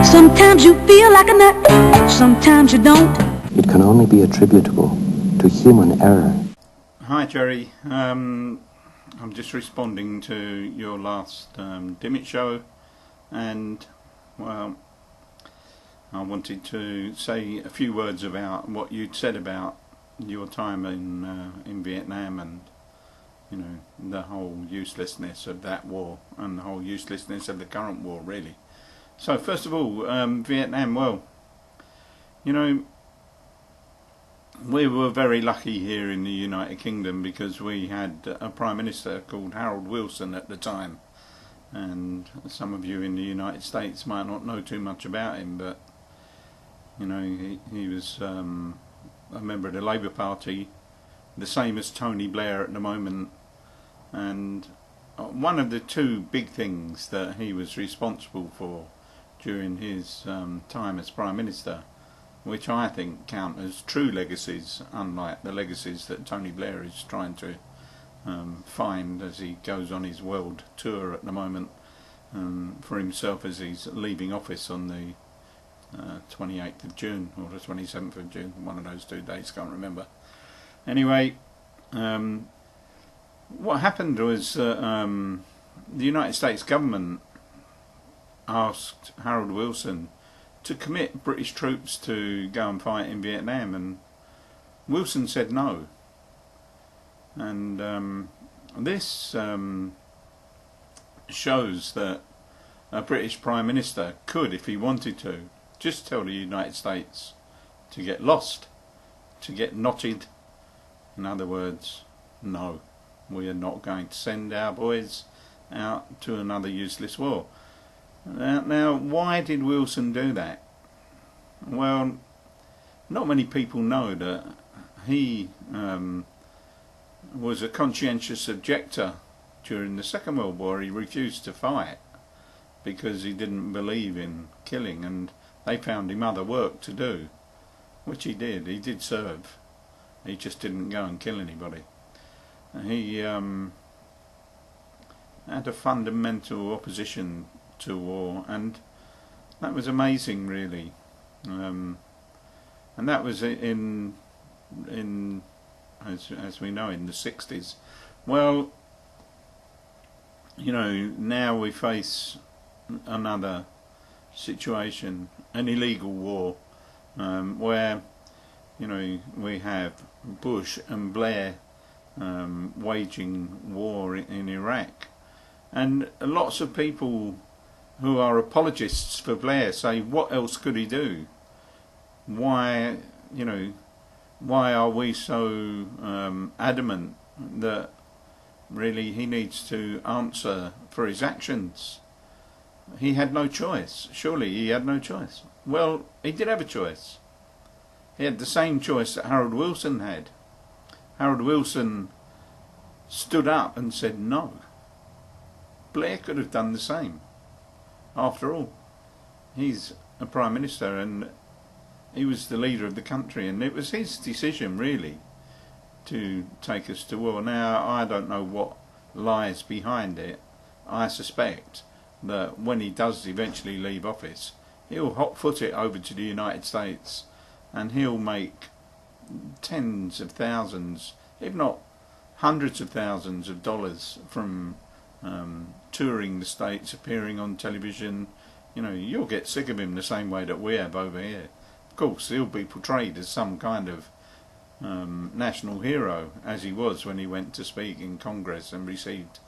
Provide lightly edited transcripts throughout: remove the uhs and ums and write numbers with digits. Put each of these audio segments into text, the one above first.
Sometimes you feel like a nut, sometimes you don't. It can only be attributable to human error. Hi Jerry, I'm just responding to your last Dimmitt show, and well, I wanted to say a few words about what you'd said about your time in Vietnam, and you know, the whole uselessness of that war and the whole uselessness of the current war, really. So first of all, Vietnam, well, you know, we were very lucky here in the United Kingdom because we had a Prime Minister called Harold Wilson at the time, and some of you in the United States might not know too much about him, but you know, he was a member of the Labour Party, the same as Tony Blair at the moment, and one of the two big things that he was responsible for during his time as Prime Minister, which I think count as true legacies, unlike the legacies that Tony Blair is trying to find as he goes on his world tour at the moment for himself as he's leaving office on the 28th of June or the 27th of June, one of those 2 dates, can't remember. Anyway, what happened was the United States government asked Harold Wilson to commit British troops to go and fight in Vietnam, and Wilson said no. And this shows that a British Prime Minister could, if he wanted to, just tell the United States to get lost, to get knotted. In other words, no, we are not going to send our boys out to another useless war. Now, why did Wilson do that? Well, not many people know that he was a conscientious objector during the Second World War. He refused to fight because he didn't believe in killing, and they found him other work to do, which he did. He did serve. He just didn't go and kill anybody. He had a fundamental opposition to war, and that was amazing, really. And that was in as we know, in the 60s. Well, you know, now we face another situation, an illegal war, where, you know, we have Bush and Blair waging war in Iraq, and lots of people who are apologists for Blair say, what else could he do? Why, you know, why are we so adamant that really he needs to answer for his actions? He had no choice. Surely he had no choice. Well, he did have a choice. He had the same choice that Harold Wilson had. Harold Wilson stood up and said no. Blair could have done the same. After all, he's a Prime Minister and he was the leader of the country, and it was his decision, really, to take us to war. Now, I don't know what lies behind it. I suspect that when he does eventually leave office, he'll hot-foot it over to the United States, and he'll make tens of thousands, if not hundreds of thousands of dollars from touring the States, appearing on television. You know, you'll get sick of him the same way that we have over here. Of course, he'll be portrayed as some kind of national hero, as he was when he went to speak in Congress and received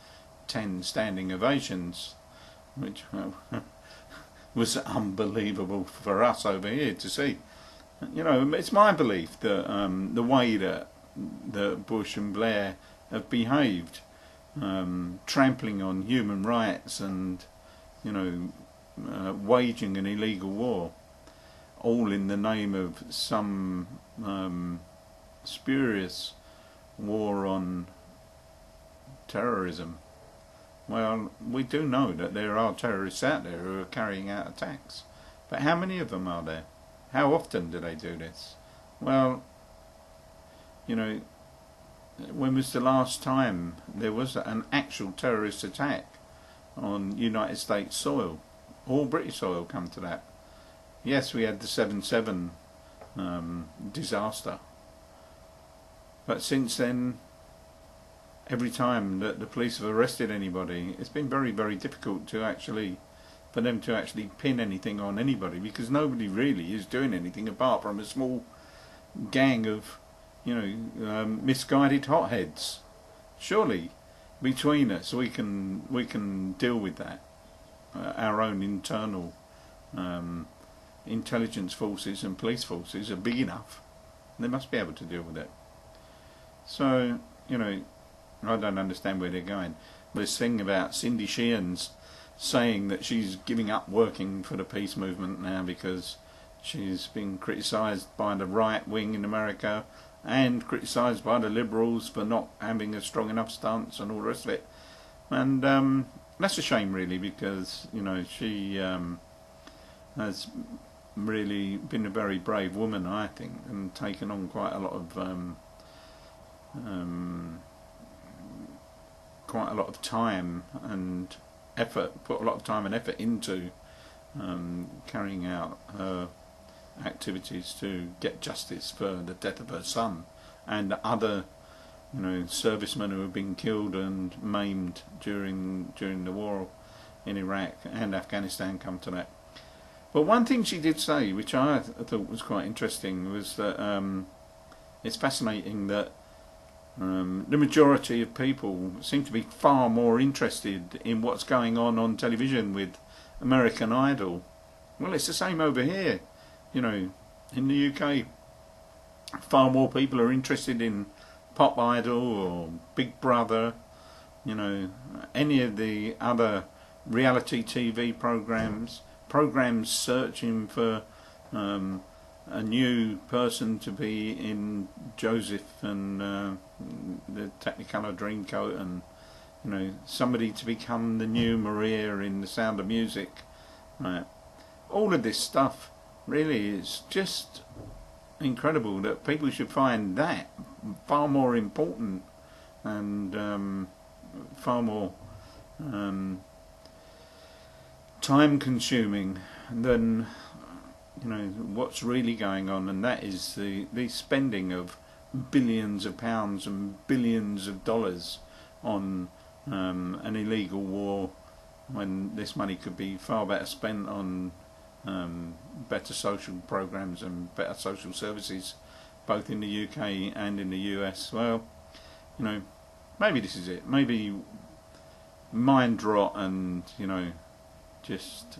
10 standing ovations, which was unbelievable for us over here to see. You know, it's my belief that the way that Bush and Blair have behaved, trampling on human rights and, you know, waging an illegal war, all in the name of some spurious war on terrorism. Well, we do know that there are terrorists out there who are carrying out attacks, but how many of them are there? How often do they do this? Well, you know, when was the last time there was an actual terrorist attack on United States soil, or British soil, come to that? Yes, we had the 7/7 disaster, but since then, every time that the police have arrested anybody, it's been very, very difficult to actually, for them to actually pin anything on anybody, because nobody really is doing anything apart from a small gang of, misguided hotheads. Surely, between us, we can deal with that. Our own internal intelligence forces and police forces are big enough. They must be able to deal with it. So, I don't understand where they're going. This thing about Cindy Sheehan's saying that she's giving up working for the peace movement now because she's been criticised by the right wing in America and criticised by the liberals for not having a strong enough stance and all the rest of it. And that's a shame, really, because she has really been a very brave woman, I think, and taken on quite a lot of time and effort, put a lot of time and effort into carrying out her activities to get justice for the death of her son and other servicemen who have been killed and maimed during the war in Iraq and Afghanistan, come to that. But one thing she did say, which I thought was quite interesting, was that it's fascinating that the majority of people seem to be far more interested in what's going on television with American Idol. Well, it's the same over here. In the UK, far more people are interested in Pop Idol or Big Brother, any of the other reality TV programs searching for a new person to be in Joseph and the Technicolor Dreamcoat, and somebody to become the new Maria in The Sound of Music. Right. All of this stuff really is just incredible that people should find that far more important and far more time consuming than what's really going on, and that is the spending of billions of pounds and billions of dollars on an illegal war, when this money could be far better spent on better social programs and better social services, both in the UK and in the US. Well, maybe this is it. Maybe mind rot and just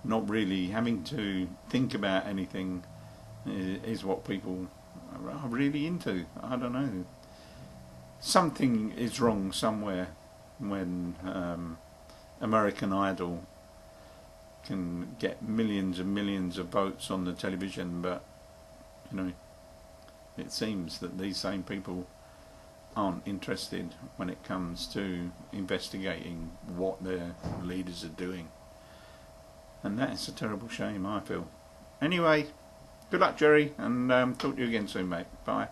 not really having to think about anything is what people are really into. I don't know. Something is wrong somewhere when American Idol can get millions and millions of votes on the television, but it seems that these same people aren't interested when it comes to investigating what their leaders are doing, and that's a terrible shame, I feel. Anyway, good luck, Jerry, and talk to you again soon, mate. Bye.